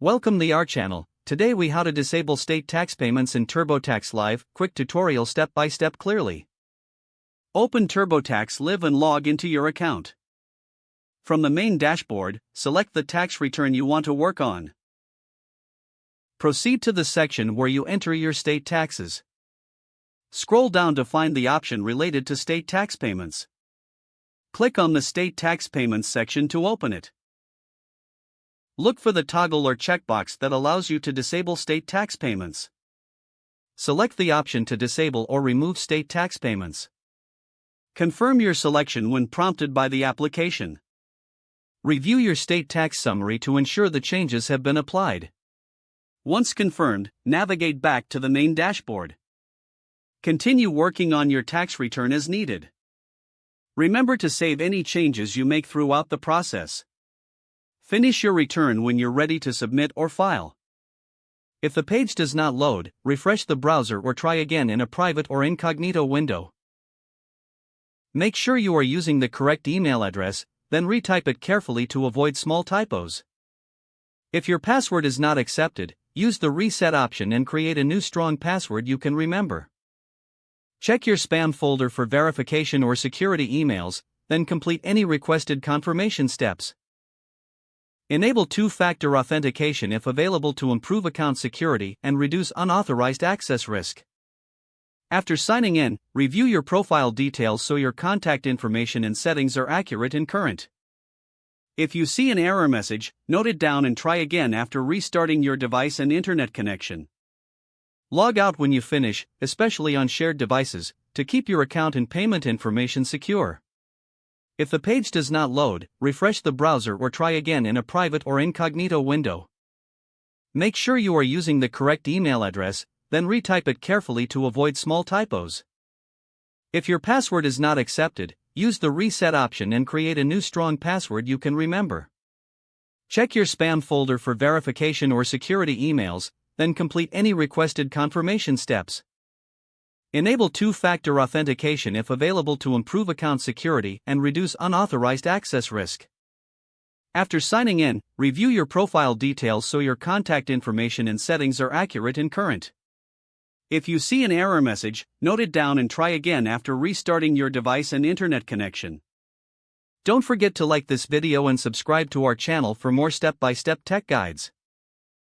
Welcome to our channel. Today we how to disable state tax payments in TurboTax Live, quick tutorial step by step clearly. Open TurboTax Live and log into your account. From the main dashboard, select the tax return you want to work on. Proceed to the section where you enter your state taxes. Scroll down to find the option related to state tax payments. Click on the State Tax Payments section to open it. Look for the toggle or checkbox that allows you to disable state tax payments. Select the option to disable or remove state tax payments. Confirm your selection when prompted by the application. Review your state tax summary to ensure the changes have been applied. Once confirmed, navigate back to the main dashboard. Continue working on your tax return as needed. Remember to save any changes you make throughout the process. Finish your return when you're ready to submit or file. If the page does not load, refresh the browser or try again in a private or incognito window. Make sure you are using the correct email address, then retype it carefully to avoid small typos. If your password is not accepted, use the reset option and create a new strong password you can remember. Check your spam folder for verification or security emails, then complete any requested confirmation steps. Enable two-factor authentication if available to improve account security and reduce unauthorized access risk. After signing in, review your profile details so your contact information and settings are accurate and current. If you see an error message, note it down and try again after restarting your device and internet connection. Log out when you finish, especially on shared devices, to keep your account and payment information secure. If the page does not load, refresh the browser or try again in a private or incognito window. Make sure you are using the correct email address, then retype it carefully to avoid small typos. If your password is not accepted, use the reset option and create a new strong password you can remember. Check your spam folder for verification or security emails, then complete any requested confirmation steps. Enable two-factor authentication if available to improve account security and reduce unauthorized access risk. After signing in, review your profile details so your contact information and settings are accurate and current. If you see an error message, note it down and try again after restarting your device and internet connection. Don't forget to like this video and subscribe to our channel for more step-by-step tech guides.